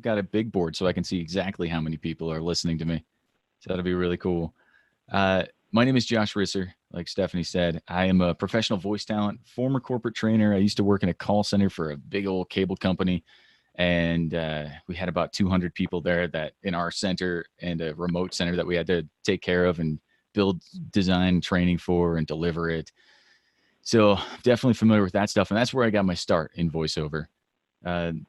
got a big board so I can see exactly how many people are listening to me. So that'll be really cool. My name is Josh Risser. Like Stephanie said, I am a professional voice talent, former corporate trainer. I used to work in a call center for a big old cable company. And we had about 200 people there that in our center and a remote center that we had to take care of and build design training for and deliver it. So definitely familiar with that stuff. And that's where I got my start in voiceover.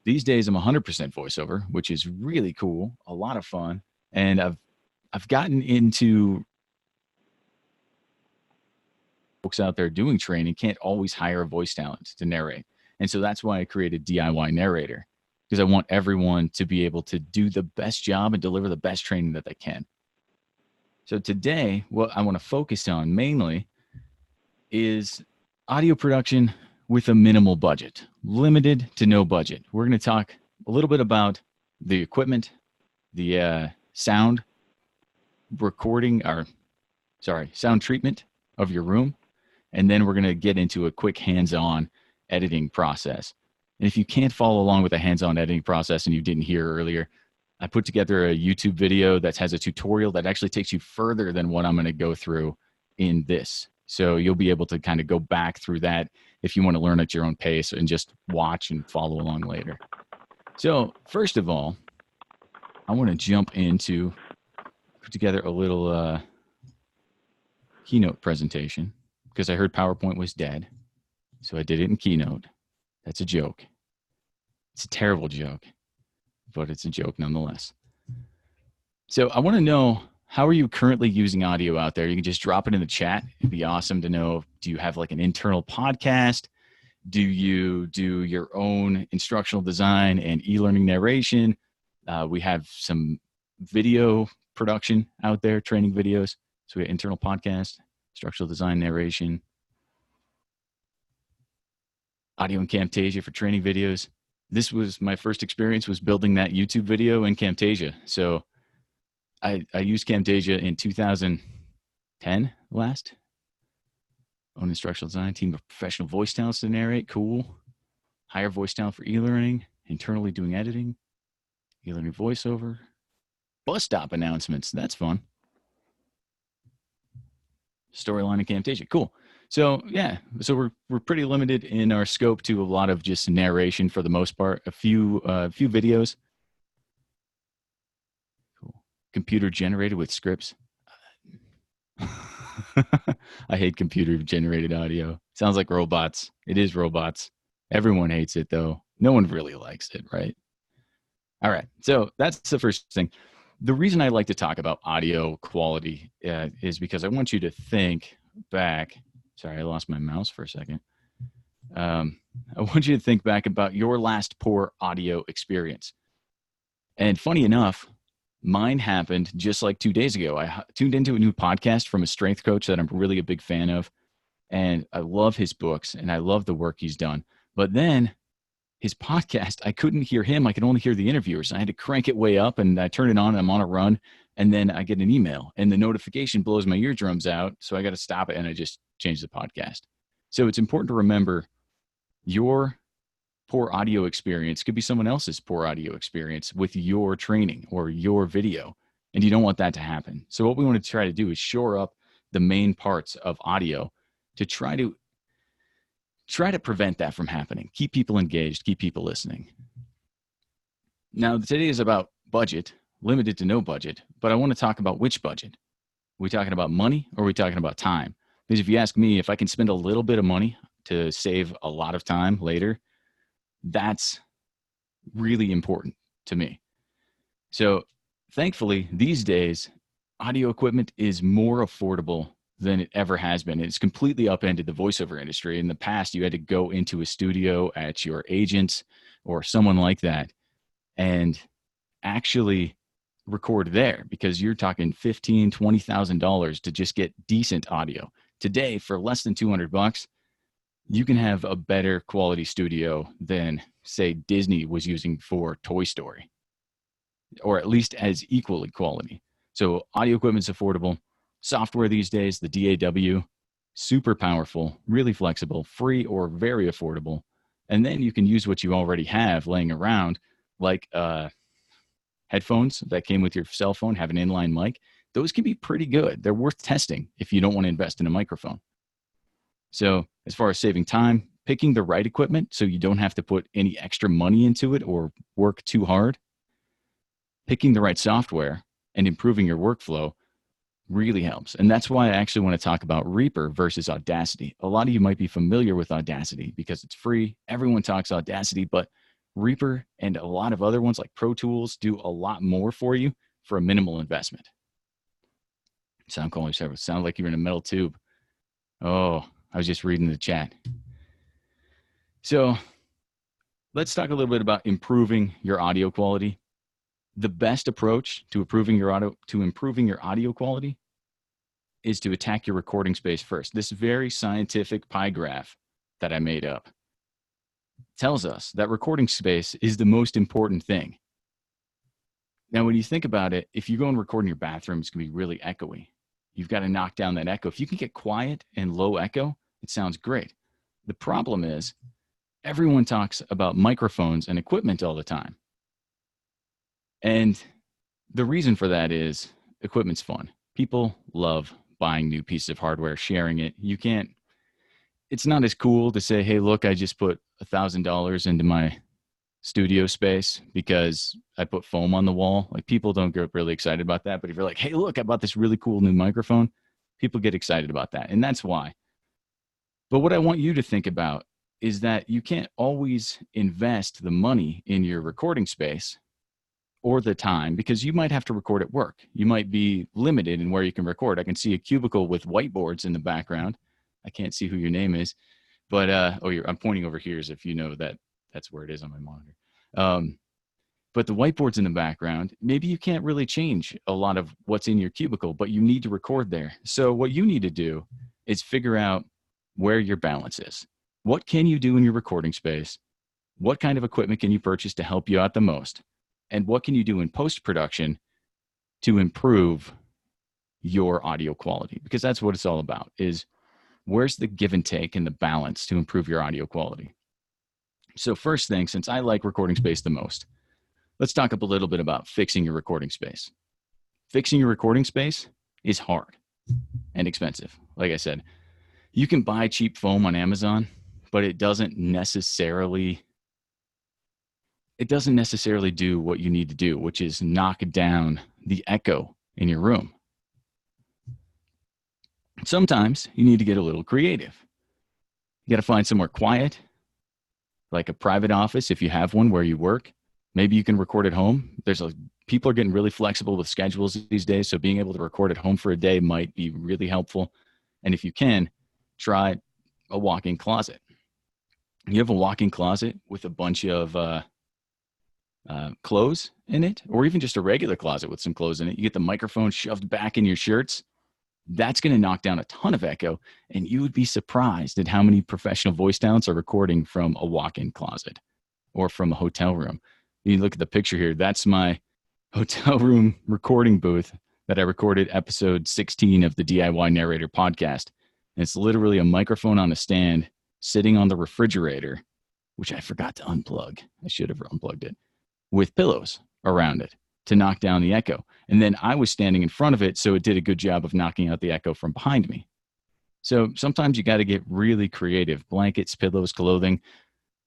These days I'm 100% voiceover, which is really cool, a lot of fun. And I've gotten into folks out there doing training can't always hire a voice talent to narrate. And so that's why I created DIY Narrator, because I want everyone to be able to do the best job and deliver the best training that they can. So today, what I want to focus on mainly is audio production with a minimal budget, limited to no budget. We're going to talk a little bit about the equipment, the sound recording, sound treatment of your room. And then we're going to get into a quick hands-on editing process. And if you can't follow along with the hands-on editing process and you didn't hear earlier, I put together a YouTube video that has a tutorial that actually takes you further than what I'm going to go through in this. So you'll be able to kind of go back through that if you want to learn at your own pace and just watch and follow along later. So first of all, I want to jump into, put together a little Keynote presentation because I heard PowerPoint was dead. So I did it in Keynote. That's a joke. It's a terrible joke, but it's a joke nonetheless. So I want to know, how are you currently using audio out there? You can just drop it in the chat. It'd be awesome to know. Do you have like an internal podcast? Do you do your own instructional design and e-learning narration? We have some video production out there, training videos. So we have internal podcast, instructional design narration, audio in Camtasia for training videos. This was my first experience, was building that YouTube video in Camtasia. So I used Camtasia in 2010 last. Own instructional design, team of professional voice talents to narrate. Cool. Hire voice talent for e-learning, internally doing editing, e-learning voiceover, bus stop announcements. That's fun. Storyline in Camtasia. Cool. So yeah, so we're pretty limited in our scope to a lot of just narration for the most part. A few videos. Cool. Computer generated with scripts. I hate computer generated audio. Sounds like robots. It is robots. Everyone hates it though. No one really likes it, right? All right. So that's the first thing. The reason I like to talk about audio quality is because I want you to think back. Sorry, I lost my mouse for a second. I want you to think back about your last poor audio experience. And funny enough, mine happened just like 2 days ago. I tuned into a new podcast from a strength coach that I'm really a big fan of. And I love his books and I love the work he's done. But then his podcast, I couldn't hear him. I could only hear the interviewers. I had to crank it way up and I turn it on and I'm on a run. And then I get an email and the notification blows my eardrums out. So I got to stop it and I just changed the podcast. So it's important to remember your poor audio experience could be someone else's poor audio experience with your training or your video. And you don't want that to happen. So what we want to try to do is shore up the main parts of audio to try to prevent that from happening. Keep people engaged, keep people listening. Now, today is about budget, limited to no budget, but I want to talk about which budget. Are we talking about money or are we talking about time? Because if you ask me, if I can spend a little bit of money to save a lot of time later, that's really important to me. So thankfully, these days, audio equipment is more affordable than it ever has been. It's completely upended the voiceover industry. In the past, you had to go into a studio at your agent's or someone like that and actually record there because you're talking $15,000, $20,000 to just get decent audio. Today, for less than $200, you can have a better quality studio than, say, Disney was using for Toy Story, or at least as equally quality. So audio equipment's affordable. Software these days, the DAW, super powerful, really flexible, free or very affordable. And then you can use what you already have laying around, like headphones that came with your cell phone have an inline mic. Those can be pretty good. They're worth testing if you don't want to invest in a microphone. So as far as saving time, picking the right equipment so you don't have to put any extra money into it or work too hard, picking the right software and improving your workflow really helps. And that's why I actually want to talk about Reaper versus Audacity. A lot of you might be familiar with Audacity because it's free. Everyone talks Audacity, but Reaper and a lot of other ones like Pro Tools do a lot more for you for a minimal investment. Sound quality service. Sound like you're in a metal tube. Oh, I was just reading the chat. So let's talk a little bit about improving your audio quality. The best approach to improving your audio quality is to attack your recording space first. This very scientific pie graph that I made up tells us that recording space is the most important thing. Now, when you think about it, if you go and record in your bathroom, it's going to be really echoey. You've got to knock down that echo. If you can get quiet and low echo, it sounds great. The problem is everyone talks about microphones and equipment all the time. And the reason for that is equipment's fun. People love buying new pieces of hardware, sharing it. It's not as cool to say, hey, look, I just put $1,000 into my studio space because I put foam on the wall. Like, people don't get really excited about that. But if you're like, hey, look, I bought this really cool new microphone, people get excited about that. And that's why. But what I want you to think about is that you can't always invest the money in your recording space or the time, because you might have to record at work. You might be limited in where you can record. I can see a cubicle with whiteboards in the background. I can't see who your name is, but I'm pointing over here as if you know that that's where it is on my monitor. But the whiteboard's in the background. Maybe you can't really change a lot of what's in your cubicle, but you need to record there. So what you need to do is figure out where your balance is. What can you do in your recording space? What kind of equipment can you purchase to help you out the most? And what can you do in post-production to improve your audio quality? Because that's what it's all about, is where's the give and take and the balance to improve your audio quality? So first thing, since I like recording space the most, let's talk a little bit about fixing your recording space. Fixing your recording space is hard and expensive. Like I said, you can buy cheap foam on Amazon, but it doesn't necessarily do what you need to do, which is knock down the echo in your room. Sometimes you need to get a little creative. You got to find somewhere quiet, like a private office if you have one where you work. Maybe you can record at home. People are getting really flexible with schedules these days, so being able to record at home for a day might be really helpful. And if you can, try a walk-in closet. You have a walk-in closet with a bunch of clothes in it, or even just a regular closet with some clothes in it. You get the microphone shoved back in your shirts. That's going to knock down a ton of echo, and you would be surprised at how many professional voice talents are recording from a walk-in closet or from a hotel room. You look at the picture here. That's my hotel room recording booth that I recorded episode 16 of the DIY Narrator podcast. And it's literally a microphone on a stand sitting on the refrigerator, which I forgot to unplug. I should have unplugged it, with pillows around it to knock down the echo. And then I was standing in front of it, so it did a good job of knocking out the echo from behind me. So sometimes you got to get really creative. Blankets, pillows, clothing.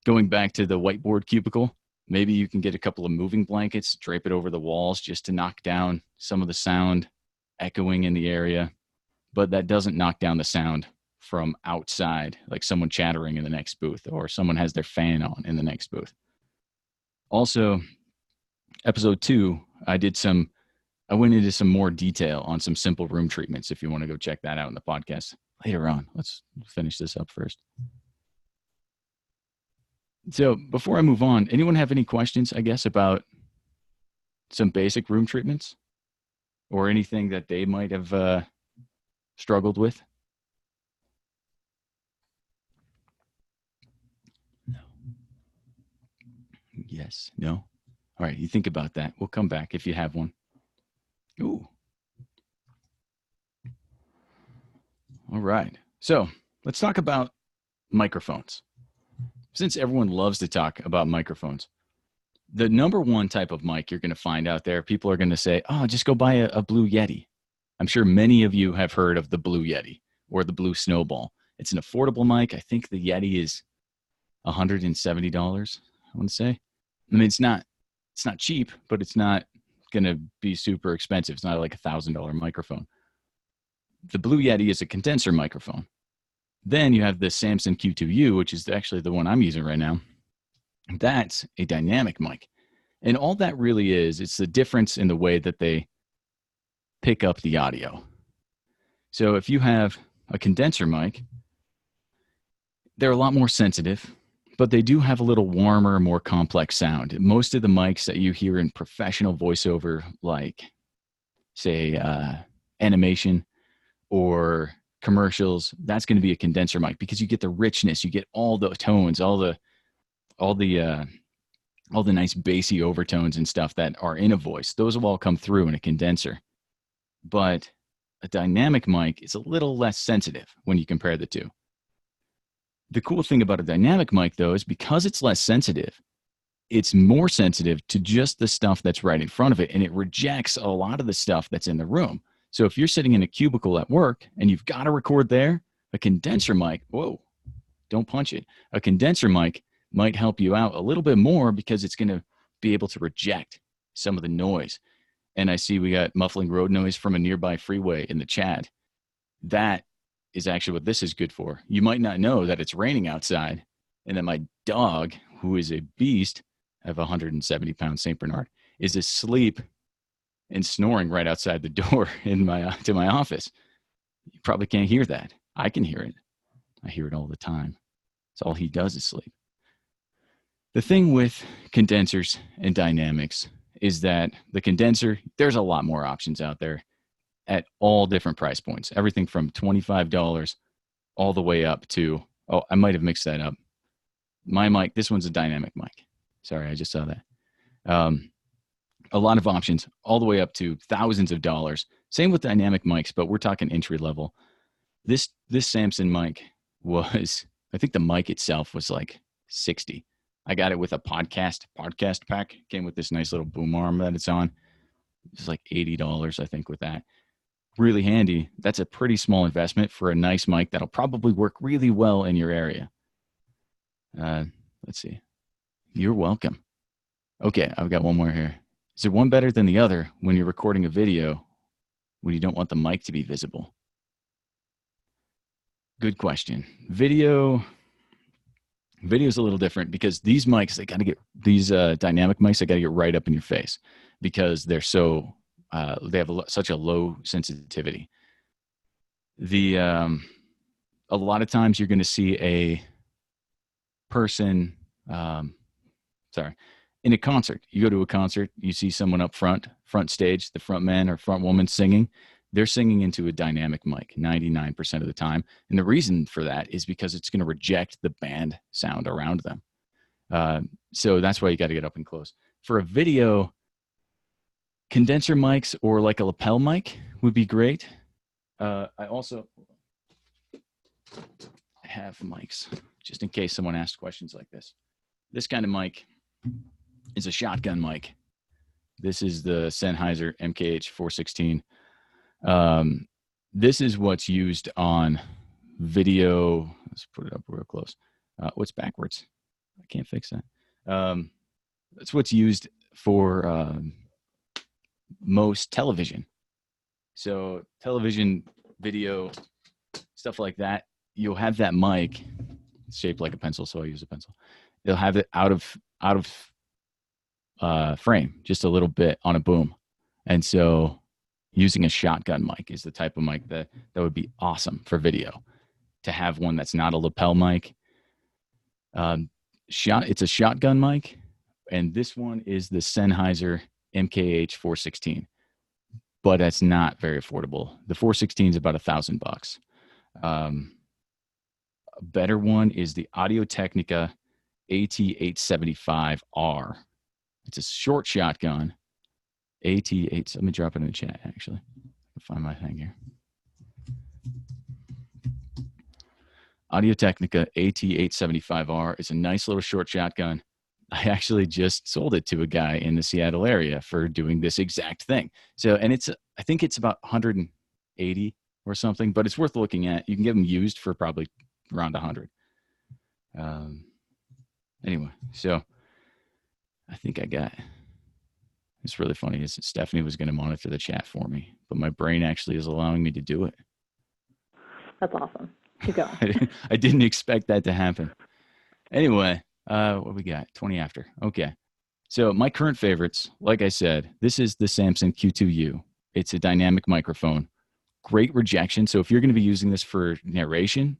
Going back to the whiteboard cubicle, maybe you can get a couple of moving blankets, drape it over the walls just to knock down some of the sound echoing in the area. But that doesn't knock down the sound from outside, like someone chattering in the next booth or someone has their fan on in the next booth. Also, episode 2, I went into some more detail on some simple room treatments. If you want to go check that out in the podcast later on. Let's finish this up first. So before I move on, anyone have any questions, I guess, about some basic room treatments or anything that they might have struggled with? No. Yes. No. All right. You think about that. We'll come back if you have one. Ooh. All right. So let's talk about microphones. Since everyone loves to talk about microphones, The number one type of mic you're going to find out there, people are going to say, oh, just go buy a Blue Yeti. I'm sure many of you have heard of the Blue Yeti or the Blue Snowball. It's an affordable mic. I think the Yeti is $170, I want to say. I mean, it's not cheap, but it's not going to be super expensive. It's not like $1,000 microphone. The Blue Yeti is a condenser microphone. Then you have the Samson Q2U, which is actually the one I'm using right now. That's a dynamic mic. And all that really is, it's the difference in the way that they pick up the audio. So if you have a condenser mic, they're a lot more sensitive, but they do have a little warmer, more complex sound. Most of the mics that you hear in professional voiceover, like, say, animation or commercials, that's going to be a condenser mic because you get the richness, you get all the tones, all the nice bassy overtones and stuff that are in a voice. Those will all come through in a condenser. But a dynamic mic is a little less sensitive when you compare the two. The cool thing about a dynamic mic, though, is because it's less sensitive, it's more sensitive to just the stuff that's right in front of it, and it rejects a lot of the stuff that's in the room. So if you're sitting in a cubicle at work and you've got to record there, a condenser mic, whoa, don't punch it. A condenser mic might help you out a little bit more because it's going to be able to reject some of the noise. And I see we got muffling road noise from a nearby freeway in the chat. That is actually what this is good for. You might not know that it's raining outside and that my dog, who is a beast, I have a 170-pound St. Bernard, is asleep and snoring right outside the door to my office. You probably can't hear that. I can hear it. I hear it all the time. It's all he does is sleep. The thing with condensers and dynamics is that the condenser, there's a lot more options out there at all different price points. Everything from $25 all the way up to, oh, I might have mixed that up. My mic, this one's a dynamic mic. Sorry, I just saw that. A lot of options all the way up to thousands of dollars. Same with dynamic mics, but we're talking entry level. This Samson mic was, I think the mic itself was like $60. I got it with a podcast pack. Came with this nice little boom arm that it's on. It's like $80, I think, with that. Really handy. That's a pretty small investment for a nice mic that'll probably work really well in your area. Let's see. You're welcome. Okay, I've got one more here. Is there one better than the other when you're recording a video when you don't want the mic to be visible? Good question. Video is a little different because these mics, they got to get these dynamic mics, they got to get right up in your face because they're so they have such a low sensitivity. A lot of times you're going to see a person, in a concert. You go to a concert, you see someone up front stage, the front man or front woman singing. They're singing into a dynamic mic 99% of the time. And the reason for that is because it's going to reject the band sound around them. So that's why you got to get up and close. For a video, condenser mics or like a lapel mic would be great. I have mics just in case someone asks questions like this. This kind of mic is a shotgun mic. This is the Sennheiser MKH 416. This is what's used on video. Let's put it up real close. What's backwards? I can't fix that. That's what's used for most television. So television, video, stuff like that. You'll have that mic. It's shaped like a pencil, so I use a pencil. They'll have it out of frame, just a little bit on a boom, and so using a shotgun mic is the type of mic that would be awesome for video. To have one that's not a lapel mic. It's a shotgun mic, and this one is the Sennheiser MKH 416, but that's not very affordable. The 416 is about $1,000. A better one is the Audio-Technica AT875R. It's a short shotgun. AT8. Let me drop it in the chat, actually. I can find my thing here. Audio-Technica AT875R is a nice little short shotgun. I actually just sold it to a guy in the Seattle area for doing this exact thing. So, and I think it's about 180 or something, but it's worth looking at. You can get them used for probably around 100. Anyway, so I think I got, it's really funny is Stephanie was going to monitor the chat for me, but my brain actually is allowing me to do it. That's awesome. Keep going. I didn't expect that to happen. Anyway, what we got? 20 after. Okay. So my current favorites, like I said, this is the Samson Q2U. It's a dynamic microphone. Great rejection. So if you're going to be using this for narration,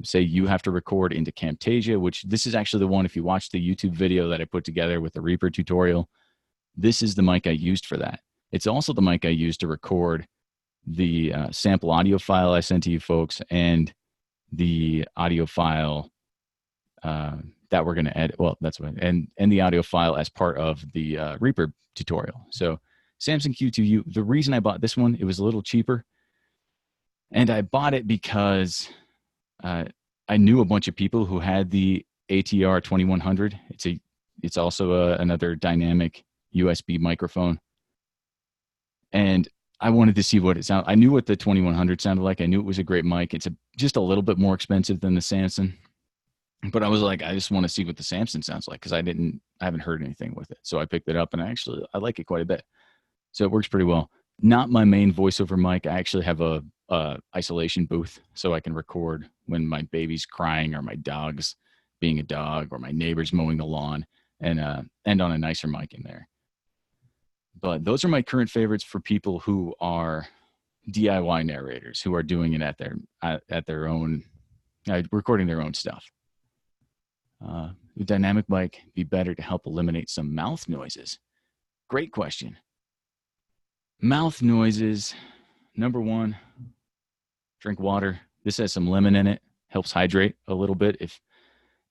say you have to record into Camtasia, which this is actually the one, if you watch the YouTube video that I put together with the Reaper tutorial, this is the mic I used for that. It's also the mic I used to record the sample audio file I sent to you folks and the audio file that we're going to edit. Well, that's what, and the audio file as part of the Reaper tutorial. So Samson Q2U, the reason I bought this one, it was a little cheaper. And I bought it because I knew a bunch of people who had the ATR 2100. It's also another dynamic USB microphone. And I wanted to see what it sounded. I knew what the 2100 sounded like. I knew it was a great mic. It's just a little bit more expensive than the Samson. But I was like, I just want to see what the Samson sounds like because I haven't heard anything with it. So I picked it up and I like it quite a bit. So it works pretty well. Not my main voiceover mic. I actually have a isolation booth so I can record when my baby's crying or my dog's being a dog or my neighbor's mowing the lawn and end on a nicer mic in there. But those are my current favorites for people who are DIY narrators who are doing it at their own, recording their own stuff. Would dynamic mic be better to help eliminate some mouth noises? Great question. Mouth noises, number one, drink water. This has some lemon in it, helps hydrate a little bit.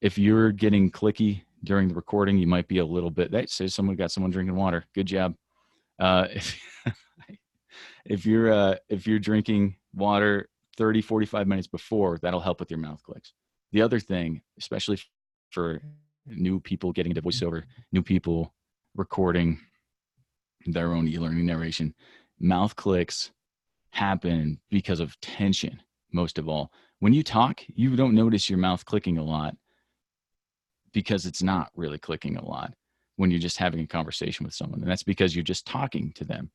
If you're getting clicky during the recording, you might be a little bit, that says someone got someone drinking water. Good job. If you're drinking water 30, 45 minutes before, that'll help with your mouth clicks. The other thing, especially for new people getting into voiceover, new people recording their own e-learning narration, mouth clicks happen because of tension. Most of all, when you talk, you don't notice your mouth clicking a lot because it's not really clicking a lot when you're just having a conversation with someone. And that's because you're just talking to them.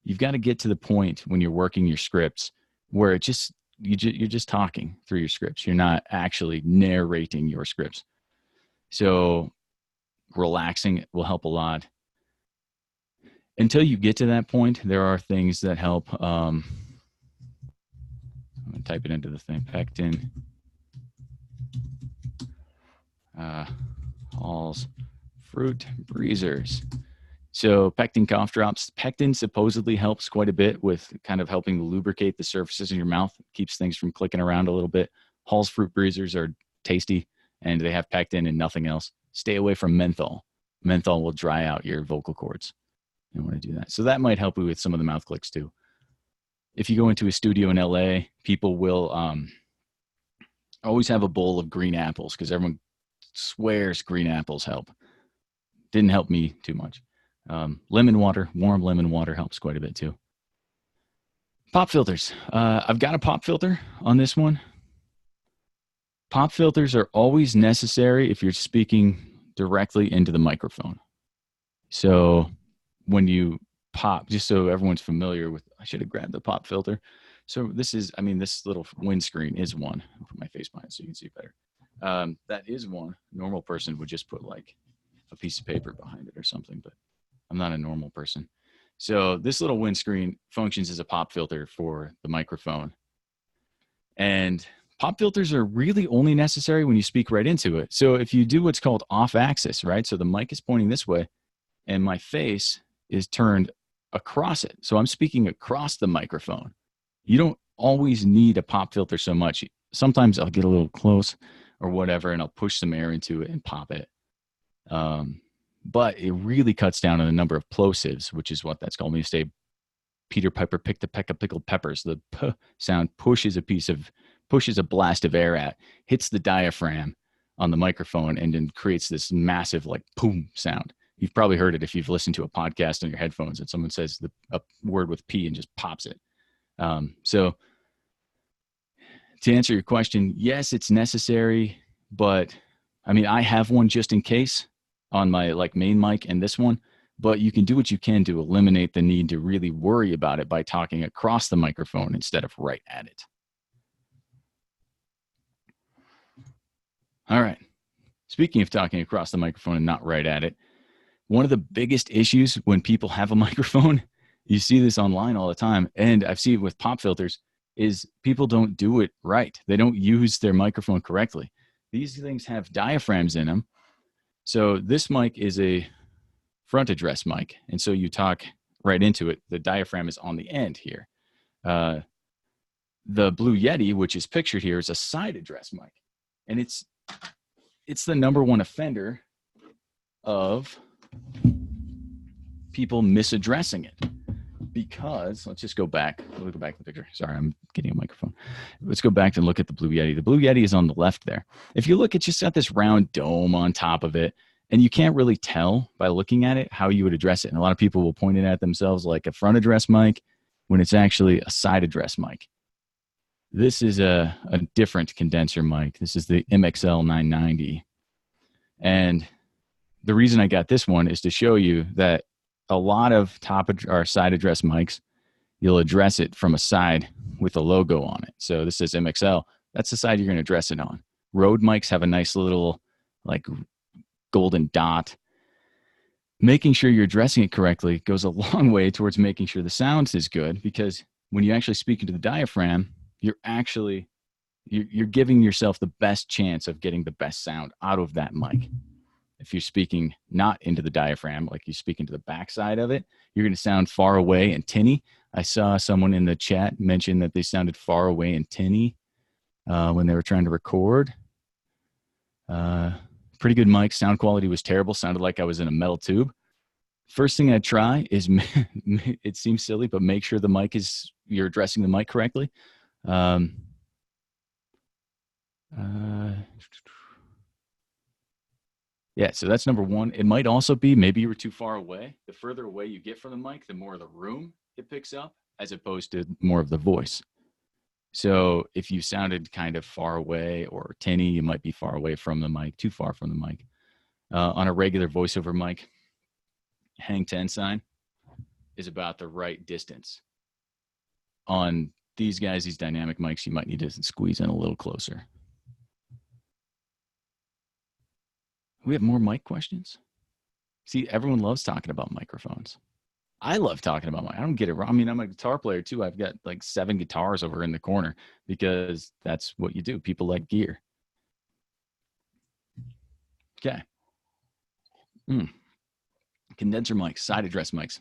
You've got to get to the point when you're working your scripts where you're just talking through your scripts. You're not actually narrating your scripts. So relaxing will help a lot. Until you get to that point, there are things that help. I'm going to type it into the thing. Pectin. Hall's fruit breezers. So pectin cough drops. Pectin supposedly helps quite a bit with kind of helping to lubricate the surfaces in your mouth. Keeps things from clicking around a little bit. Hall's fruit breezers are tasty and they have pectin and nothing else. Stay away from menthol. Menthol will dry out your vocal cords. You don't want to do that. So that might help you with some of the mouth clicks too. If you go into a studio in LA, people will always have a bowl of green apples because everyone swears green apples help. Didn't help me too much. Lemon water, warm lemon water helps quite a bit too. Pop filters. I've got a pop filter on this one. Pop filters are always necessary if you're speaking directly into the microphone. So when you pop, just so everyone's familiar with, I should have grabbed the pop filter. So this little windscreen is one. I'll put my face behind it so you can see better. That is one. A normal person would just put like a piece of paper behind it or something, but I'm not a normal person. So this little windscreen functions as a pop filter for the microphone. And pop filters are really only necessary when you speak right into it. So if you do what's called off axis, right? So the mic is pointing this way and my face is turned across it. So I'm speaking across the microphone. You don't always need a pop filter so much. Sometimes I'll get a little close or whatever, and I'll push some air into it and pop it. But it really cuts down on the number of plosives, which is what that's called. When you say Peter Piper picked a peck of pickled peppers, the p sound pushes a blast of air out, hits the diaphragm on the microphone and then creates this massive like boom sound. You've probably heard it if you've listened to a podcast on your headphones and someone says a word with P and just pops it. So to answer your question, yes, it's necessary, but I mean, I have one just in case on my like main mic and this one, but you can do what you can to eliminate the need to really worry about it by talking across the microphone instead of right at it. All right. Speaking of talking across the microphone and not right at it, one of the biggest issues when people have a microphone, you see this online all the time, and I've seen it with pop filters, is people don't do it right. They don't use their microphone correctly. These things have diaphragms in them. So this mic is a front address mic, and so you talk right into it. The diaphragm is on the end here. The Blue Yeti, which is pictured here, is a side address mic, and it's the number one offender of people misaddressing it, because let's just go back. We'll go back to the picture. Sorry, I'm getting a microphone. Let's go back and look at the Blue Yeti. The Blue Yeti is on the left there. If you look, it's just got this round dome on top of it, and you can't really tell by looking at it how you would address it. And a lot of people will point it at themselves like a front address mic when it's actually a side address mic. This is a different condenser mic. This is the MXL 990. And the reason I got this one is to show you that a lot of top or side address mics, you'll address it from a side with a logo on it. So this is MXL. That's the side you're going to address it on. Rode mics have a nice little like golden dot. Making sure you're addressing it correctly goes a long way towards making sure the sound is good, because when you actually speak into the diaphragm, you're giving yourself the best chance of getting the best sound out of that mic. If you're speaking not into the diaphragm, like you speak into the backside of it, you're going to sound far away and tinny. I saw someone in the chat mention that they sounded far away and tinny when they were trying to record. Pretty good mic. Sound quality was terrible. Sounded like I was in a metal tube. First thing I'd try is, it seems silly, but make sure the mic you're addressing the mic correctly. Yeah, so that's number one. It might also be maybe you were too far away. The further away you get from the mic, the more of the room it picks up, as opposed to more of the voice. So if you sounded kind of far away or tinny, you might be far away from the mic, too far from the mic. On a regular voiceover mic, hang 10 sign is about the right distance. On these guys, these dynamic mics, you might need to squeeze in a little closer. We have more mic questions. See, everyone loves talking about microphones. I love talking about I don't get it wrong. I mean, I'm a guitar player too. I've got like 7 guitars over in the corner because that's what you do. People like gear. Okay. Condenser mics, side address mics.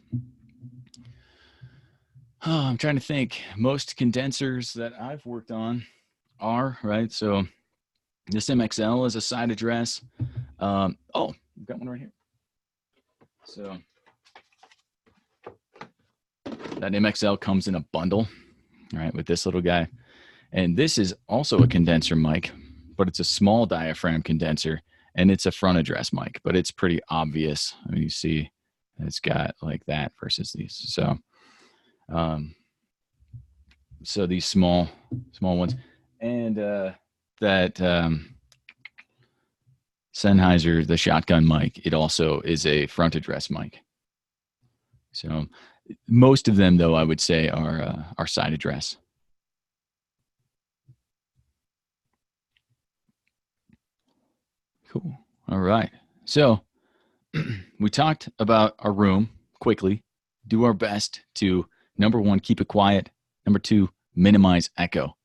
Oh, I'm trying to think. Most condensers that I've worked on are, right? So this MXL is a side address. Oh, I've got one right here. So that MXL comes in a bundle, right, with this little guy. And this is also a condenser mic, but it's a small diaphragm condenser, and it's a front address mic, but it's pretty obvious. I mean, you see it's got like that versus these. So, so these small ones. And that Sennheiser, the shotgun mic, it also is a front address mic. So most of them, though, I would say are side address. Cool. All right. So we talked about our room quickly. Do our best to, number one, keep it quiet. Number two, minimize echo.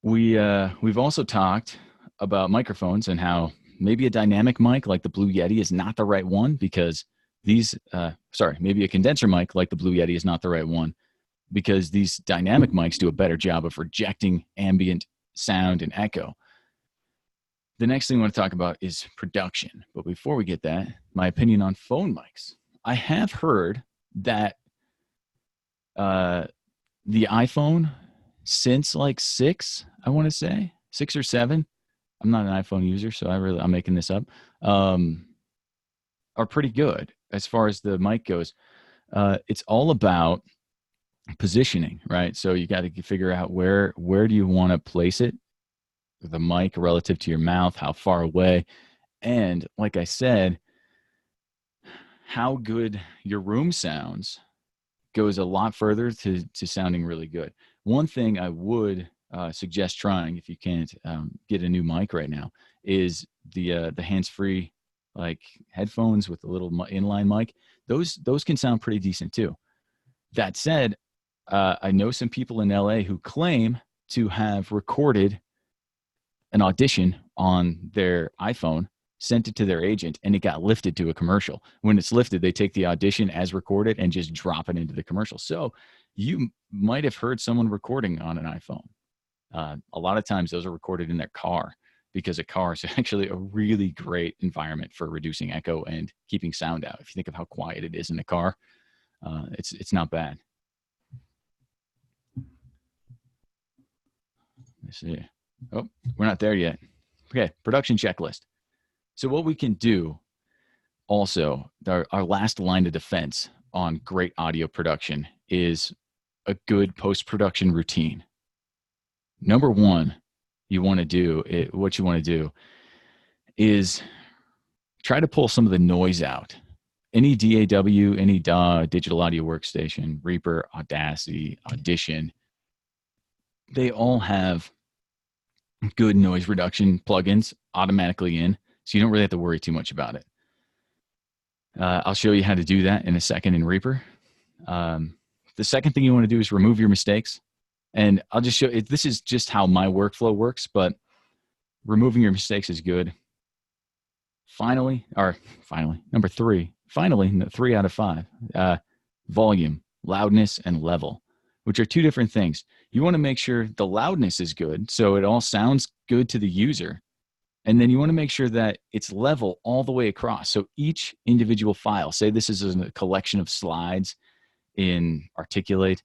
We've also talked about microphones and how maybe a dynamic mic like the Blue Yeti is not the right one because maybe a condenser mic like the Blue Yeti is not the right one because these dynamic mics do a better job of rejecting ambient sound and echo. The next thing I want to talk about is production. But before we get that, my opinion on phone mics. I have heard that the iPhone, since like 6, I want to say, 6 or 7, I'm not an iPhone user, so I'm making this up, are pretty good as far as the mic goes. It's all about positioning, right? So you got to figure out where do you want to place it, the mic relative to your mouth, how far away, and like I said, how good your room sounds goes a lot further to sounding really good. One thing I would suggest trying if you can't get a new mic right now is the hands-free like headphones with the little inline mic. Those can sound pretty decent too. That said, I know some people in LA who claim to have recorded an audition on their iPhone, sent it to their agent, and it got lifted to a commercial. When it's lifted, they take the audition as recorded and just drop it into the commercial. So you might have heard someone recording on an iPhone. A lot of times those are recorded in their car because a car is actually a really great environment for reducing echo and keeping sound out. If you think of how quiet it is in a car, it's not bad. Let's see. Oh, we're not there yet. Okay, production checklist. So what we can do also, our last line of defense on great audio production is a good post-production routine. Number one, what you want to do is try to pull some of the noise out. Any DAW, any DAW, digital audio workstation, Reaper, Audacity, Audition, they all have good noise reduction plugins automatically in, so you don't really have to worry too much about it. I'll show you how to do that in a second in Reaper. The second thing you want to do is remove your mistakes. And I'll just show you, this is just how my workflow works, but removing your mistakes is good. Finally, number three, 3 out of 5, volume, loudness, and level, which are two different things. You want to make sure the loudness is good, so it all sounds good to the user. And then you want to make sure that it's level all the way across. So each individual file, say this is a collection of slides in Articulate,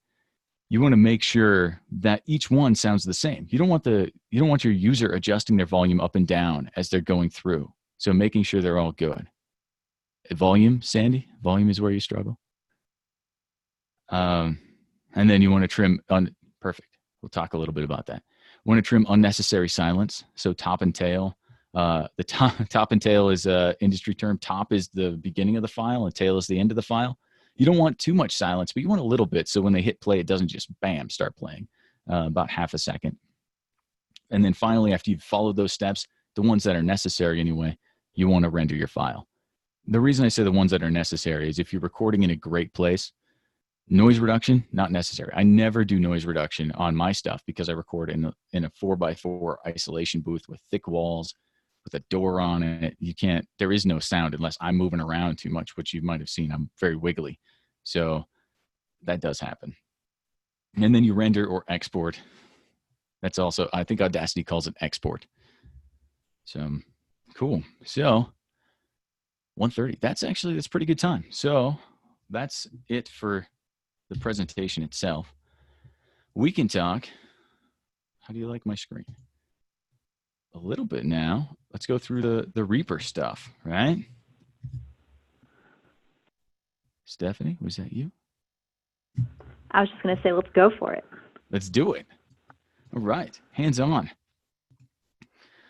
you want to make sure that each one sounds the same. You don't want your user adjusting their volume up and down as they're going through. So making sure they're all good. Volume, Sandy, volume is where you struggle. And then you want to trim, perfect. We'll talk a little bit about that. Want to trim unnecessary silence. So top and tail. The top and tail is an industry term. Top is the beginning of the file and tail is the end of the file. You don't want too much silence, but you want a little bit. So when they hit play, it doesn't just bam, start playing, about half a second. And then finally, after you've followed those steps, the ones that are necessary anyway, you want to render your file. The reason I say the ones that are necessary is if you're recording in a great place, noise reduction, not necessary. I never do noise reduction on my stuff because I record in a 4x4 isolation booth with thick walls, with a door on it. There is no sound unless I'm moving around too much, which you might have seen. I'm very wiggly. So that does happen. And then you render or export. That's also, I think Audacity calls it export. So cool. So 1:30, that's pretty good time. So that's it for the presentation itself. We can talk. How do you like my screen? A little bit now. Let's go through the Reaper stuff, right? Stephanie, was that you? I was just going to say, let's go for it. Let's do it. All right, hands on.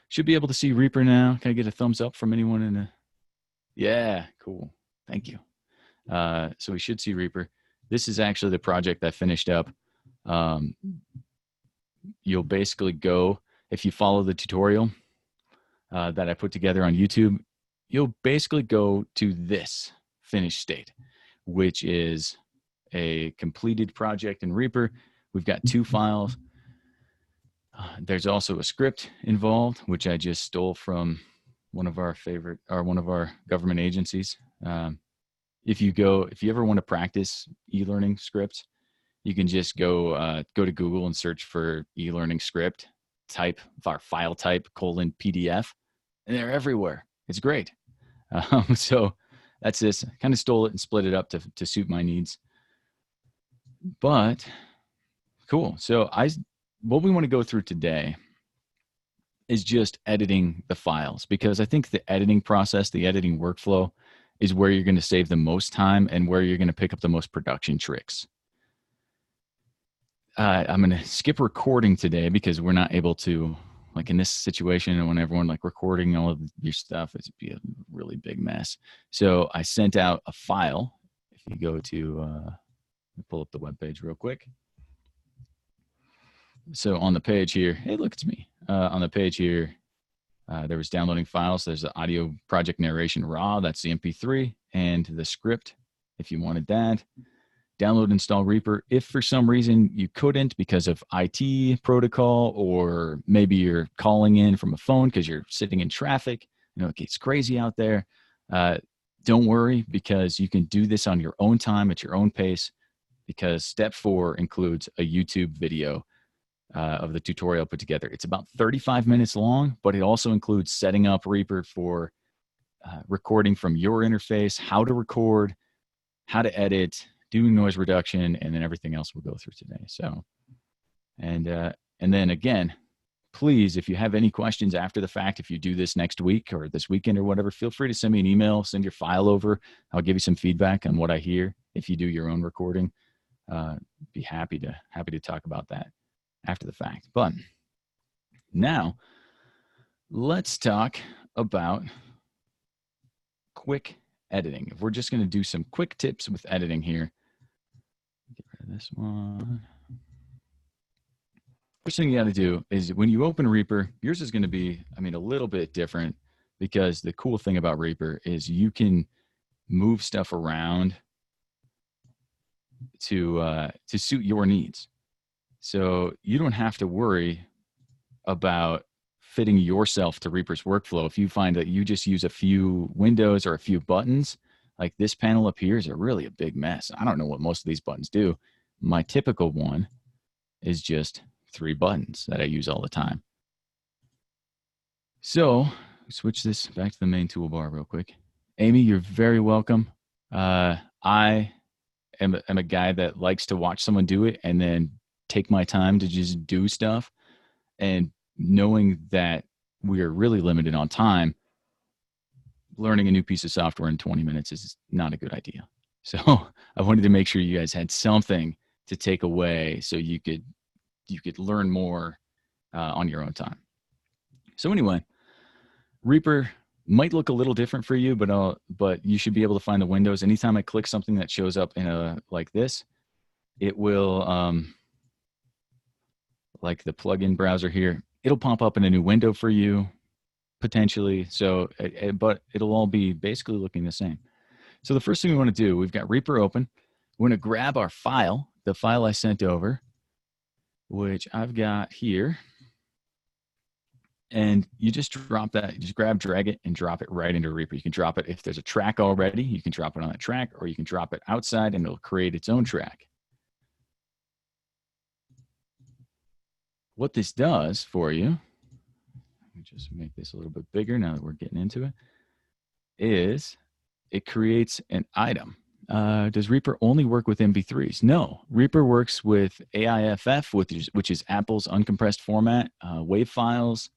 Should be able to see Reaper now. Can I get a thumbs up from anyone in the? Yeah, cool. Thank you. So we should see Reaper. This is actually the project I finished up. You'll basically go, if you follow the tutorial that I put together on YouTube, you'll basically go to this finished state, which is a completed project in Reaper. We've got 2 files. There's also a script involved, which I just stole from one of our government agencies. If you ever want to practice e-learning scripts, you can just go to Google and search for e-learning script, type our file type :PDF, and they're everywhere. It's great. So that's this. I kind of stole it and split it up to suit my needs. But cool. So what we want to go through today is just editing the files, because I think the editing process, the editing workflow is where you're going to save the most time and where you're going to pick up the most production tricks. I'm going to skip recording today because we're not able to, like in this situation, and when everyone like recording all of your stuff, it'd be a really big mess. So I sent out a file. If you go to, pull up the web page real quick. So on the page here, hey, look, it's me. On the page here, there was downloading files. There's the audio project narration raw. That's the MP3 and the script if you wanted that. Download, install Reaper. If for some reason you couldn't because of IT protocol, or maybe you're calling in from a phone because you're sitting in traffic, you know, it gets crazy out there. Don't worry, because you can do this on your own time at your own pace, because step 4 includes a YouTube video of the tutorial put together. It's about 35 minutes long, but it also includes setting up Reaper for recording from your interface, how to record, how to edit, doing noise reduction, and then everything else we'll go through today. So, and then again, please, if you have any questions after the fact, if you do this next week or this weekend or whatever, feel free to send me an email, send your file over. I'll give you some feedback on what I hear. If you do your own recording, be happy to talk about that after the fact. But now let's talk about quick editing. If we're just going to do some quick tips with editing here, get rid of this one. First thing you got to do is when you open Reaper, yours is going to be, a little bit different, because the cool thing about Reaper is you can move stuff around to suit your needs. So you don't have to worry about fitting yourself to Reaper's workflow. If you find that you just use a few windows or a few buttons, like this panel up here is really a big mess. I don't know what most of these buttons do. My typical one is just 3 buttons that I use all the time. So switch this back to the main toolbar real quick. Amy, you're very welcome. I am a guy that likes to watch someone do it and then take my time to just do stuff. And knowing that we are really limited on time, learning a new piece of software in 20 minutes is not a good idea. So I wanted to make sure you guys had something to take away so you could learn more on your own time. So anyway, Reaper might look a little different for you, but you should be able to find the windows. Anytime I click something that shows up in a like this, it will like the plugin browser here, it'll pop up in a new window for you potentially. So, but it'll all be basically looking the same. So the first thing we want to do, we've got Reaper open. We're going to grab our file, the file I sent over, which I've got here. And you just drop that, you just grab, drag it, and drop it right into Reaper. You can drop it if there's a track already, you can drop it on that track, or you can drop it outside and it'll create its own track. What this does for you, let me just make this a little bit bigger now that we're getting into it, is it creates an item. Does Reaper only work with MP3s? No, Reaper works with AIFF, which is Apple's uncompressed format, WAV files.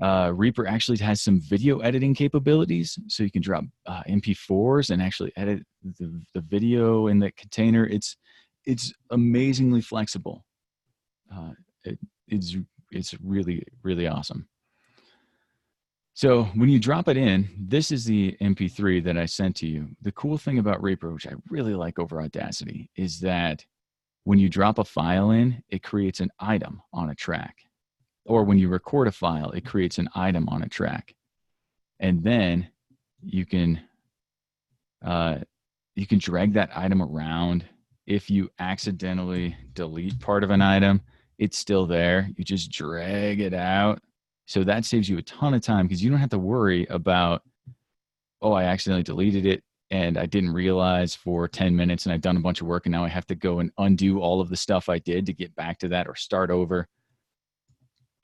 Reaper actually has some video editing capabilities, so you can drop MP4s and actually edit the video in the container. It's amazingly flexible. It's really, really awesome. So when you drop it in, this is the MP3 that I sent to you. The cool thing about Reaper, which I really like over Audacity, is that when you drop a file in, it creates an item on a track. Or when you record a file, it creates an item on a track. And then you can drag that item around. If you accidentally delete part of an item, it's still there. You just drag it out. So that saves you a ton of time, because you don't have to worry about, oh, I accidentally deleted it and I didn't realize for 10 minutes and I've done a bunch of work and now I have to go and undo all of the stuff I did to get back to that or start over.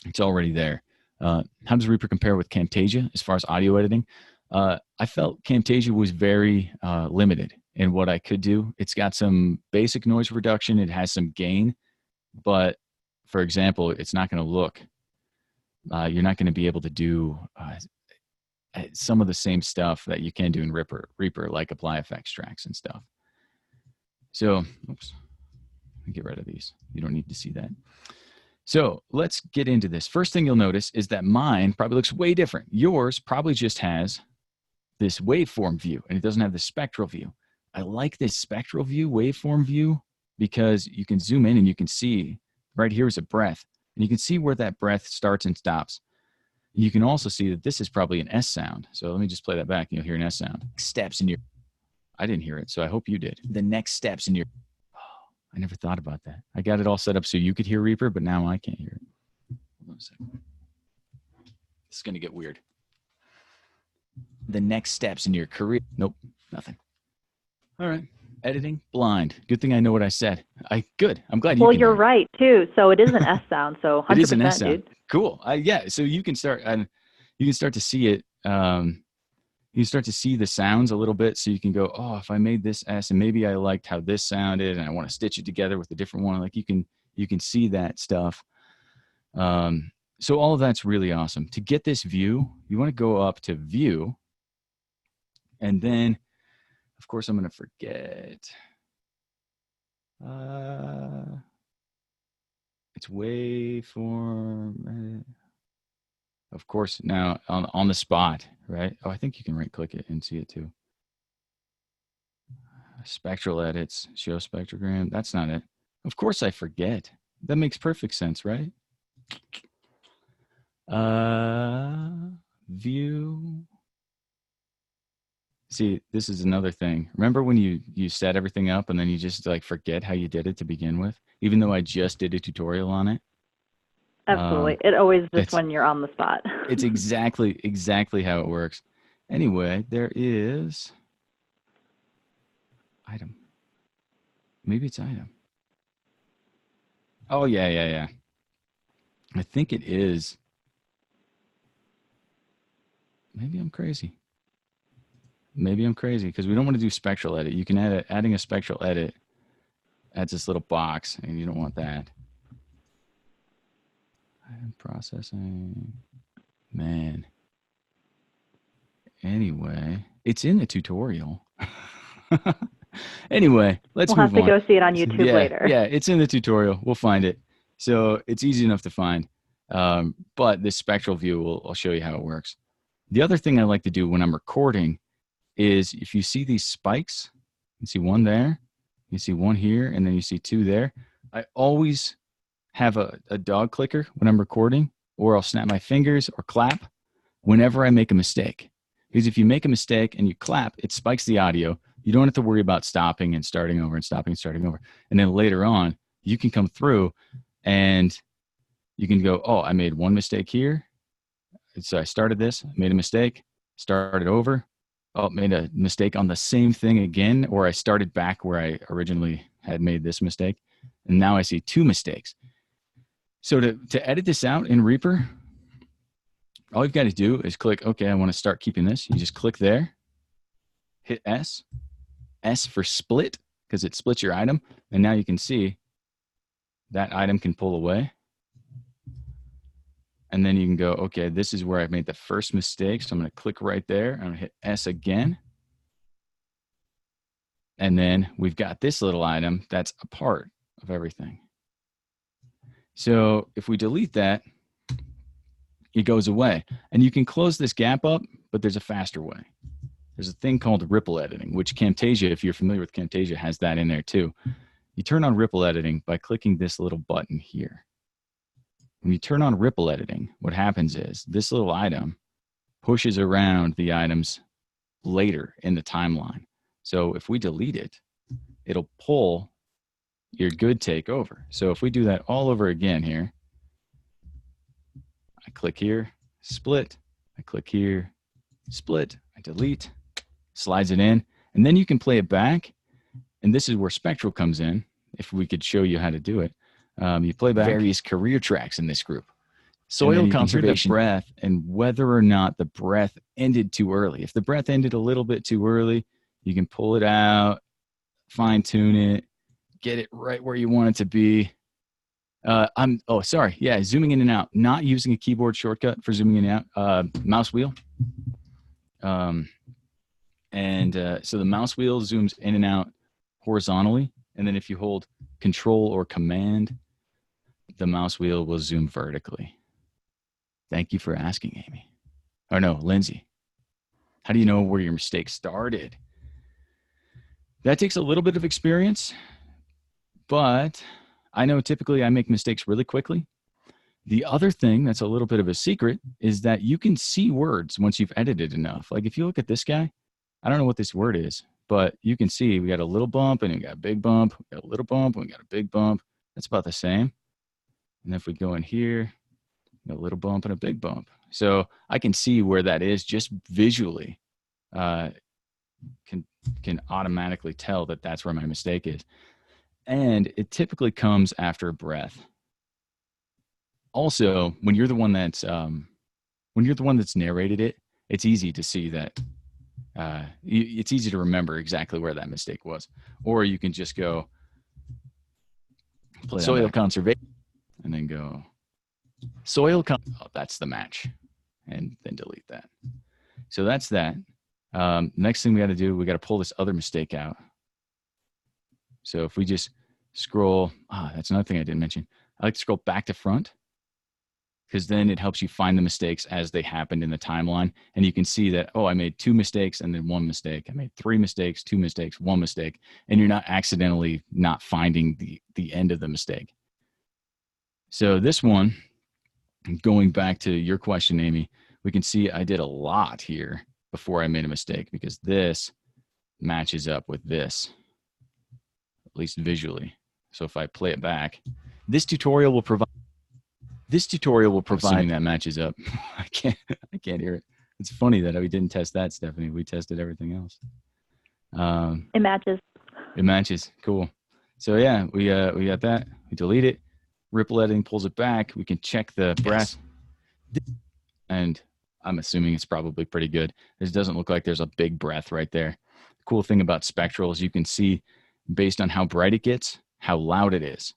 It's already there. How does Reaper compare with Camtasia as far as audio editing? I felt Camtasia was very limited in what I could do. It's got some basic noise reduction. It has some gain. But, for example, it's not going to look You're not going to be able to do some of the same stuff that you can do in Reaper, like apply effects tracks and stuff. So, oops, let me get rid of these. You don't need to see that. So let's get into this. First thing you'll notice is that mine probably looks way different. Yours probably just has this waveform view, and it doesn't have the spectral view. I like this spectral view, waveform view, because you can zoom in and you can see right here is a breath, and you can see where that breath starts and stops. You can also see that this is probably an S sound. So let me just play that back. You'll hear an S sound. Steps in your, I didn't hear it, so I hope you did. The next steps in your, oh, I never thought about that. I got it all set up so you could hear Reaper, but now I can't hear it. Hold on a second. This is going to get weird. The next steps in your career. Nope, nothing. All right. Editing blind. Good thing I know what I said. Good. I'm glad you. Well, you're right too. So it is an S sound. So 100%, it is an S sound. Dude. Cool. Yeah. So you can start and you can start to see it. You start to see the sounds a little bit. So you can go, oh, if I made this S and maybe I liked how this sounded and I want to stitch it together with a different one. Like you can see that stuff. So all of that's really awesome. To get this view, you want to go up to View, and then, of course, I'm going to forget. It's waveform. Of course, now on the spot, right? Oh, I think you can right-click it and see it too. Spectral edits, show spectrogram. That's not it. Of course, I forget. That makes perfect sense, right? View. See, this is another thing. Remember when you set everything up and then you just like forget how you did it to begin with, even though I just did a tutorial on it? Absolutely. It always just when you're on the spot. It's exactly how it works. Anyway, there is item. Maybe it's item. Oh, yeah. I think it is. Maybe I'm crazy. Because we don't want to do spectral edit. You can adding a spectral edit adds this little box, and you don't want that. Item processing. Man. Anyway, it's in the tutorial. Anyway, let's move on. We'll have to go see it on YouTube later. Yeah, it's in the tutorial. We'll find it. So it's easy enough to find. But this spectral view, I'll show you how it works. The other thing I like to do when I'm recording is if you see these spikes, you see one there, you see one here, and then you see two there. I always have a dog clicker when I'm recording, or I'll snap my fingers or clap whenever I make a mistake. Because if you make a mistake and you clap, it spikes the audio. You don't have to worry about stopping and starting over and stopping and starting over. And then later on, you can come through and you can go, oh, I made one mistake here. So I started this, made a mistake, started over. Oh, made a mistake on the same thing again, or I started back where I originally had made this mistake. And now I see two mistakes. So to edit this out in Reaper, all you've got to do is click, okay, I want to start keeping this. You just click there, hit S for split, because it splits your item. And now you can see that item can pull away. And then you can go, okay, this is where I made the first mistake. So I'm going to click right there. I'm going to hit S again. And then we've got this little item that's a part of everything. So if we delete that, it goes away. And you can close this gap up, but there's a faster way. There's a thing called ripple editing, which Camtasia, if you're familiar with Camtasia, has that in there too. You turn on ripple editing by clicking this little button here. When you turn on ripple editing, what happens is this little item pushes around the items later in the timeline. So if we delete it, it'll pull your good take over. So if we do that all over again here, I click here, split, I click here, split, I delete, slides it in, and then you can play it back. And this is where Spectral comes in, if we could show you how to do it. You play back various career tracks in this group. Soil conservation, breath, and whether or not the breath ended too early. If the breath ended a little bit too early, you can pull it out, fine tune it, get it right where you want it to be. Oh, sorry. Yeah, zooming in and out. Not using a keyboard shortcut for zooming in and out. Mouse wheel. So the mouse wheel zooms in and out horizontally. And then if you hold Control or Command, the mouse wheel will zoom vertically. Thank you for asking, Amy. Or no, Lindsay. How do you know where your mistake started? That takes a little bit of experience, but I know typically I make mistakes really quickly. The other thing that's a little bit of a secret is that you can see words once you've edited enough. Like if you look at this guy, I don't know what this word is, but you can see we got a little bump and we got a big bump, we got a little bump and we got a big bump. That's about the same. And if we go in here, a little bump and a big bump. So I can see where that is just visually. Can automatically tell that that's where my mistake is. And it typically comes after a breath. Also, when you're the one that's narrated it, it's easy to see that it's easy to remember exactly where that mistake was. Or you can just go soil conservation and then go that's the match, and then delete that. So that's that. Next thing we got to do, we got to pull this other mistake out. So if we just scroll, that's another thing I didn't mention. I like to scroll back to front because then it helps you find the mistakes as they happened in the timeline. And you can see that, I made 2 mistakes and then 1 mistake. I made 3 mistakes, 2 mistakes, 1 mistake. And you're not accidentally not finding the end of the mistake. So this one, going back to your question, Amy, we can see I did a lot here before I made a mistake because this matches up with this, at least visually. So if I play it back, this tutorial will provide assuming that matches up. I can't hear it. It's funny that we didn't test that, Stephanie. We tested everything else. It matches. It matches. Cool. So yeah, we got that. We delete it. Ripple editing pulls it back. We can check the breath. And I'm assuming it's probably pretty good. This doesn't look like there's a big breath right there. The cool thing about Spectral is you can see, based on how bright it gets, how loud it is.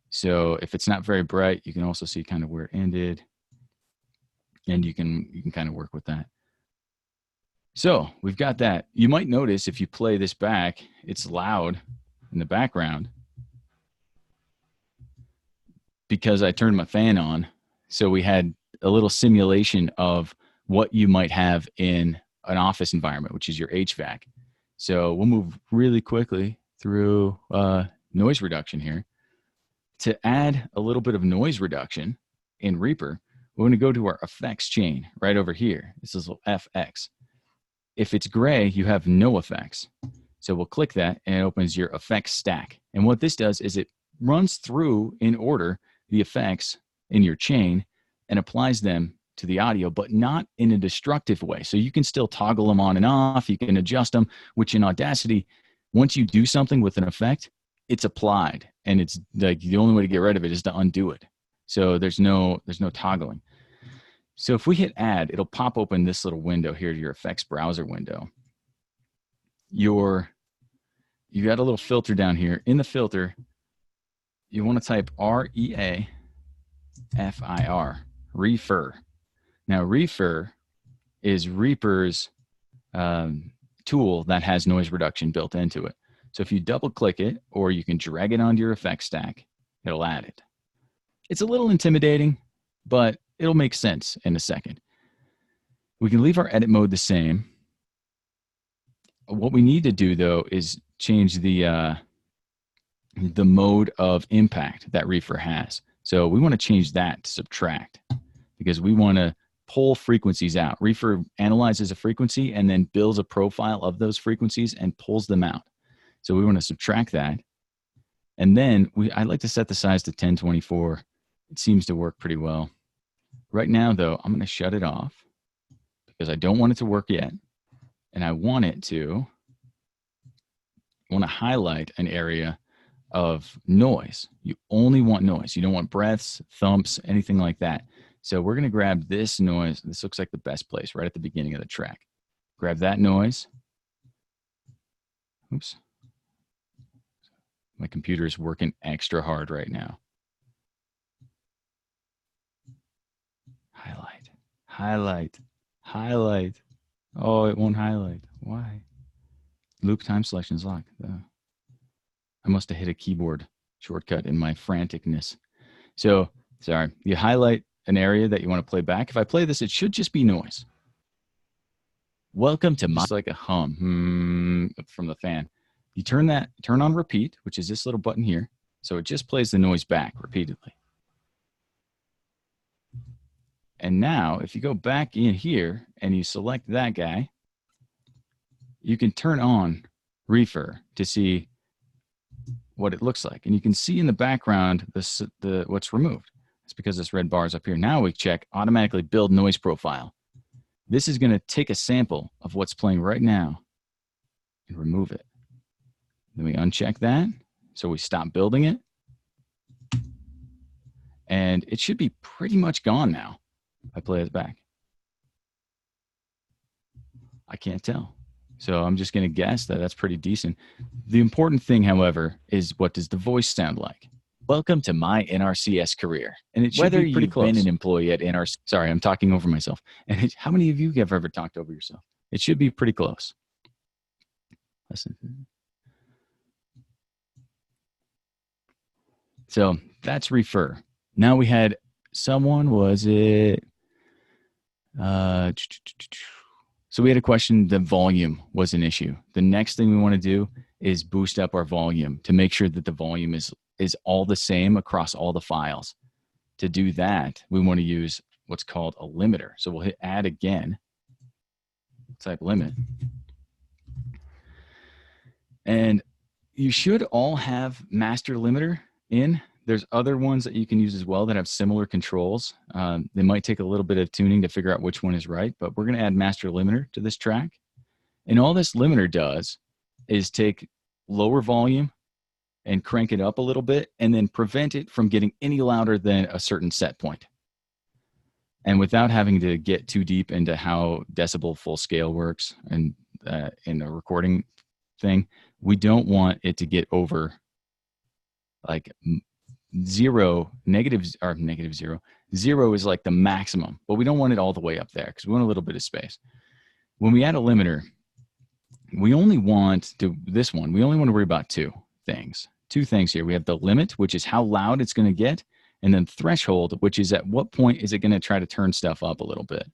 So if it's not very bright, you can also see kind of where it ended. And you can kind of work with that. So we've got that. You might notice if you play this back, it's loud in the background because I turned my fan on. So we had a little simulation of what you might have in an office environment, which is your HVAC. So we'll move really quickly through noise reduction here. To add a little bit of noise reduction in Reaper, we're going to go to our effects chain right over here. This is FX. If it's gray, you have no effects. So we'll click that and it opens your effects stack. And what this does is it runs through in order the effects in your chain and applies them to the audio, but not in a destructive way. So you can still toggle them on and off. You can adjust them, which in Audacity, once you do something with an effect, it's applied. And it's like the only way to get rid of it is to undo it. So there's no toggling. So if we hit add, it'll pop open this little window here to your effects browser window. You got a little filter down here. In the filter, you want to type REAFIR, refer. Now, refer is Reaper's tool that has noise reduction built into it. So if you double click it, or you can drag it onto your effects stack, it'll add it. It's a little intimidating, but it'll make sense in a second. We can leave our edit mode the same. What we need to do, though, is change the mode of impact that Reaper has. So we want to change that to subtract because we want to pull frequencies out. Reaper analyzes a frequency and then builds a profile of those frequencies and pulls them out. So we want to subtract that. And then I'd like to set the size to 1024. It seems to work pretty well. Right now, though, I'm going to shut it off because I don't want it to work yet. And I want to highlight an area of noise. You only want noise. You don't want breaths, thumps, anything like that. So we're going to grab this noise. This looks like the best place right at the beginning of the track. Grab that noise. Oops. My computer is working extra hard right now. highlight. Oh, it won't highlight. Why? Loop time selection is locked. I must have hit a keyboard shortcut in my franticness. So, sorry. You highlight an area that you want to play back. If I play this, it should just be noise. Welcome to my, just like a hum from the fan. You turn on repeat, which is this little button here. So it just plays the noise back repeatedly. And now if you go back in here and you select that guy, you can turn on refer to see what it looks like. And you can see in the background the what's removed. It's because this red bar is up here. Now we check automatically build noise profile. This is going to take a sample of what's playing right now and remove it. Then we uncheck that. So we stop building it. And it should be pretty much gone now. I play it back. I can't tell. So I'm just going to guess that that's pretty decent. The important thing, however, is what does the voice sound like? Welcome to my NRCS career. And it should Whether be pretty you've close. been Been an employee at NRCS. Sorry, I'm talking over myself. And how many of you have ever talked over yourself? It should be pretty close. Listen. So that's refer. Now we had someone, was it? So we had a question, the volume was an issue. The next thing we want to do is boost up our volume to make sure that the volume is all the same across all the files. To do that, we want to use what's called a limiter. So we'll hit add again, type limit. And you should all have master limiter in. There's other ones that you can use as well that have similar controls. They might take a little bit of tuning to figure out which one is right, but we're going to add master limiter to this track. And all this limiter does is take lower volume and crank it up a little bit and then prevent it from getting any louder than a certain set point. And without having to get too deep into how decibel full scale works and in the recording thing, we don't want it to get over like zero is like the maximum, but we don't want it all the way up there because we want a little bit of space. When we add a limiter, we only want to worry about two things here. We have the limit, which is how loud it's going to get, and then threshold, which is at what point is it going to try to turn stuff up a little bit.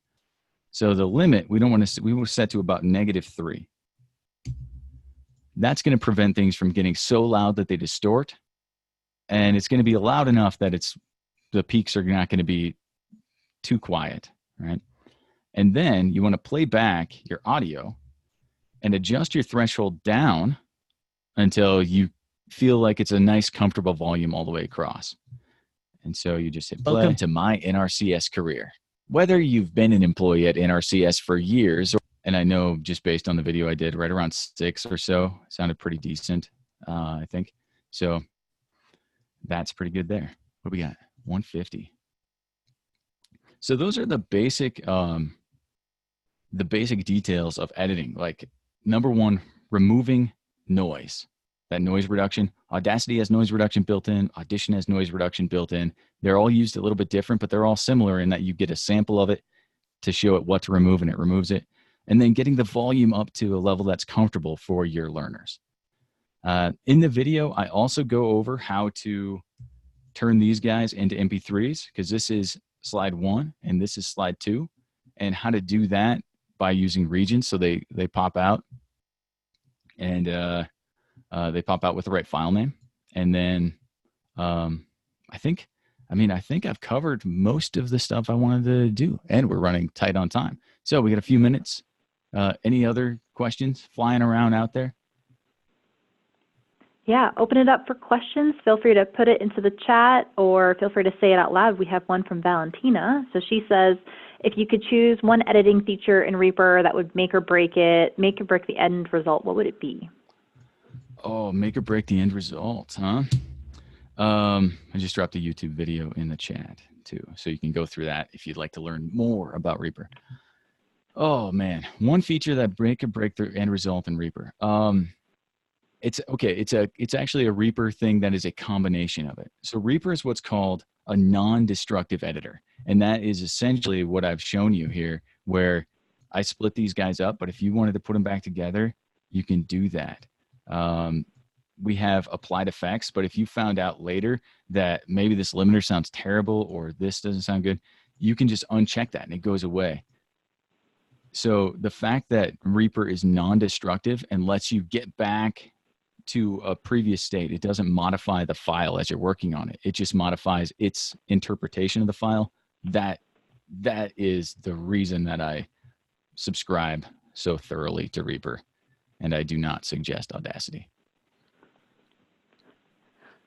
So the limit, we will set to about -3. That's going to prevent things from getting so loud that they distort. And it's going to be loud enough that the peaks are not going to be too quiet, right? And then you want to play back your audio and adjust your threshold down until you feel like it's a nice, comfortable volume all the way across. And so you just hit play. Welcome to my NRCS career. Whether you've been an employee at NRCS for years, and I know just based on the video I did, right around 6 or so, sounded pretty decent, I think. So that's pretty good there. What do we got? 150. So those are the basic details of editing. Like number one, removing noise. That noise reduction. Audacity has noise reduction built in. Audition has noise reduction built in. They're all used a little bit different, but they're all similar in that you get a sample of it to show it what to remove, and it removes it. And then getting the volume up to a level that's comfortable for your learners. In the video, I also go over how to turn these guys into MP3s, because this is slide 1 and this is slide 2, and how to do that by using regions. So they pop out, and they pop out with the right file name. And then I think I've covered most of the stuff I wanted to do, and we're running tight on time. So we got a few minutes. Any other questions flying around out there? Yeah, open it up for questions. Feel free to put it into the chat or feel free to say it out loud. We have one from Valentina. So she says, if you could choose one editing feature in Reaper that would make or break the end result, what would it be? Oh, make or break the end result, huh? I just dropped a YouTube video in the chat too, so you can go through that if you'd like to learn more about Reaper. Oh man, one feature that make or break the end result in Reaper. It's okay. It's actually a Reaper thing that is a combination of it. So Reaper is what's called a non-destructive editor, and that is essentially what I've shown you here, where I split these guys up. But if you wanted to put them back together, you can do that. We have applied effects, but if you found out later that maybe this limiter sounds terrible or this doesn't sound good, you can just uncheck that and it goes away. So the fact that Reaper is non-destructive and lets you get back to a previous state, it doesn't modify the file as you're working on it. It just modifies its interpretation of the file. That is the reason that I subscribe so thoroughly to Reaper, and I do not suggest Audacity.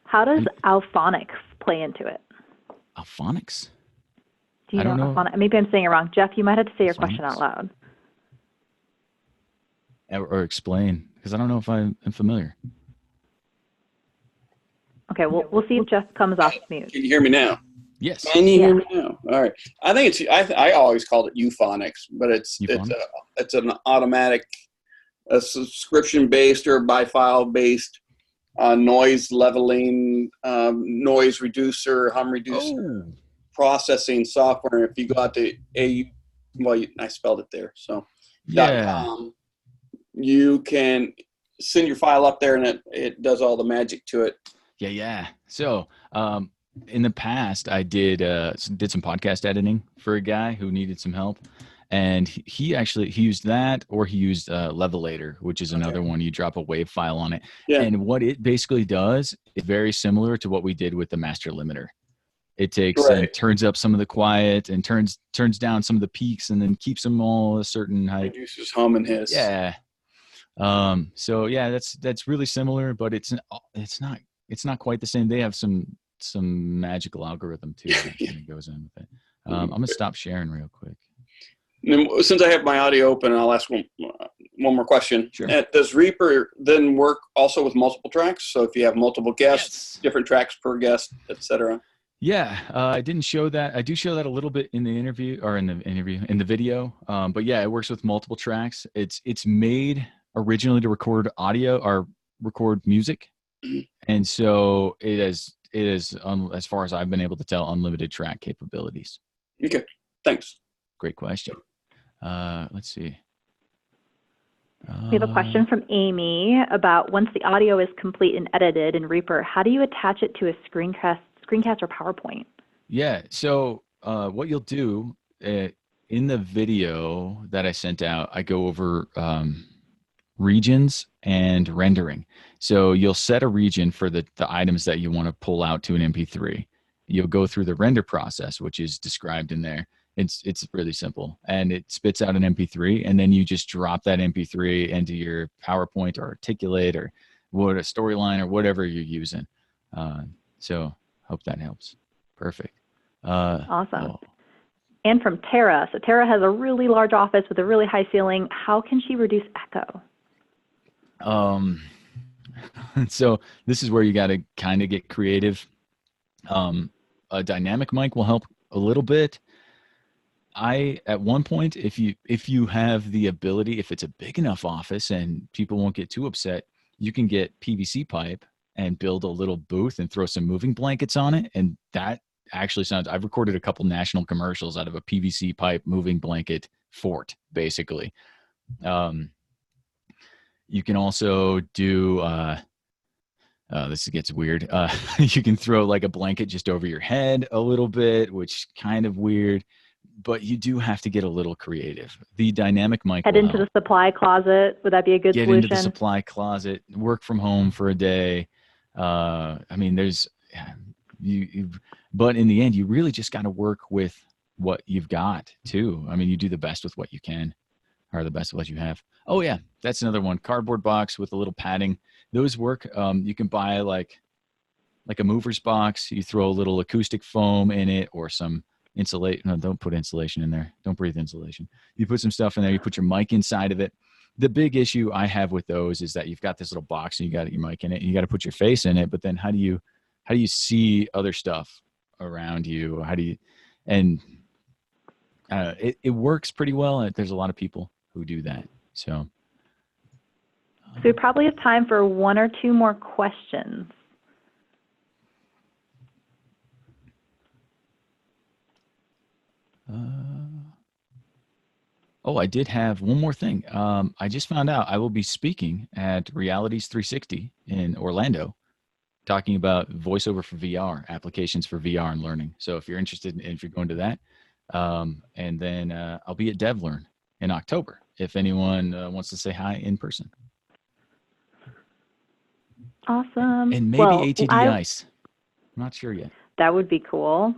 How does Alphonics play into it? Alphonics? Do you know Alphonics? Maybe I'm saying it wrong. Jeff, you might have to say your question out loud. Or explain, because I don't know if I'm familiar. Okay, we'll see if Jeff comes off mute. Can you hear me now? Yes. Can you hear me now? All right. I think it's. I always called it Euphonics, but it's an automatic, a subscription based or by file based noise leveling, noise reducer, hum reducer processing software. If you go out to I spelled it there. So .com, you can send your file up there, and it does all the magic to it. Yeah. So in the past, I did some podcast editing for a guy who needed some help, and he used that, or he used Levelator, which is another one. You drop a WAV file on it, and what it basically does is very similar to what we did with the master limiter. It takes and turns up some of the quiet and turns down some of the peaks, and then keeps them all a certain height. Reduces hum and hiss. Yeah. So yeah, that's really similar, but it's not quite the same. They have some magical algorithm too that goes in with it. I'm gonna stop sharing real quick. And since I have my audio open, I'll ask one more question. Sure. Does Reaper then work also with multiple tracks? So if you have multiple guests, different tracks per guest, etc. Yeah, I didn't show that. I do show that a little bit in the interview, or in the video. But yeah, it works with multiple tracks. It's made originally to record audio or record music, and so it is as far as I've been able to tell, unlimited track capabilities. Okay, thanks. Great question. Let's see. We have a question from Amy about, once the audio is complete and edited in Reaper, how do you attach it to a screencast or PowerPoint? Yeah. So what you'll do in the video that I sent out, I go over regions and rendering. So you'll set a region for the items that you want to pull out to an MP3. You'll go through the render process, which is described in there. It's really simple, and it spits out an MP3, and then you just drop that MP3 into your PowerPoint or Articulate or a Storyline or whatever you're using. So hope that helps. Perfect. Awesome. And from Tara. So Tara has a really large office with a really high ceiling. How can she reduce echo? So this is where you got to kind of get creative. A dynamic mic will help a little bit. At one point, if you have the ability, if it's a big enough office and people won't get too upset, you can get PVC pipe and build a little booth and throw some moving blankets on it. And that actually I've recorded a couple national commercials out of a PVC pipe moving blanket fort, basically. You can also do, this gets weird. You can throw like a blanket just over your head a little bit, which kind of weird, but you do have to get a little creative. The dynamic mic. Head into the supply closet. Would that be a good solution? Get into the supply closet, work from home for a day. I mean, but in the end, you really just got to work with what you've got too. I mean, you do the best with what you can, or the best of what you have. Oh yeah, that's another one. Cardboard box with a little padding. Those work. You can buy like a mover's box. You throw a little acoustic foam in it, or some insulation. No, don't put insulation in there. Don't breathe insulation. You put some stuff in there. You put your mic inside of it. The big issue I have with those is that you've got this little box and you got your mic in it. And you got to put your face in it. But then how do you see other stuff around you? It works pretty well. And there's a lot of people who do that. So So we probably have time for 1 or 2 more questions. Oh, I did have one more thing. I just found out I will be speaking at Realities 360 in Orlando, talking about voiceover for VR, applications for VR and learning. So if you're interested, if you're going to that, and then I'll be at DevLearn in October if anyone wants to say hi in person. Awesome. And maybe well, ATD Ice. I'm not sure yet. That would be cool.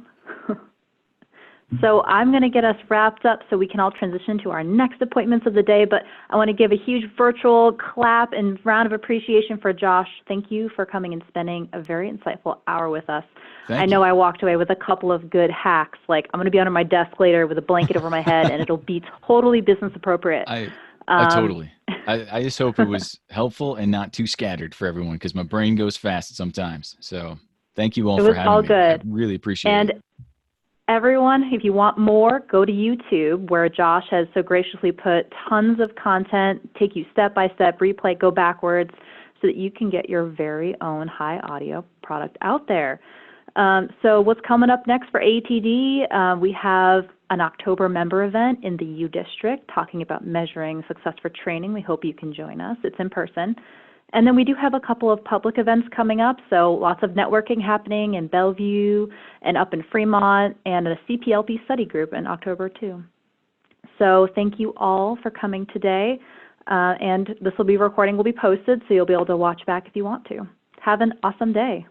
So I'm going to get us wrapped up so we can all transition to our next appointments of the day, but I want to give a huge virtual clap and round of appreciation for Josh. Thank you for coming and spending a very insightful hour with us. I know I walked away with a couple of good hacks, like I'm going to be under my desk later with a blanket over my head and it'll be totally business appropriate. Totally. I just hope it was helpful and not too scattered for everyone because my brain goes fast sometimes. So thank you all for having me. It was all good. I really appreciate it. Everyone, if you want more, go to YouTube where Josh has so graciously put tons of content, take you step by step, replay, go backwards, so that you can get your very own high audio product out there. So what's coming up next for ATD? We have an October member event in the U District talking about measuring success for training. We hope you can join us. It's in person. And then we do have a couple of public events coming up, so lots of networking happening in Bellevue and up in Fremont, and a CPLP study group in October too. So thank you all for coming today, and this recording will be posted, so you'll be able to watch back if you want to. Have an awesome day.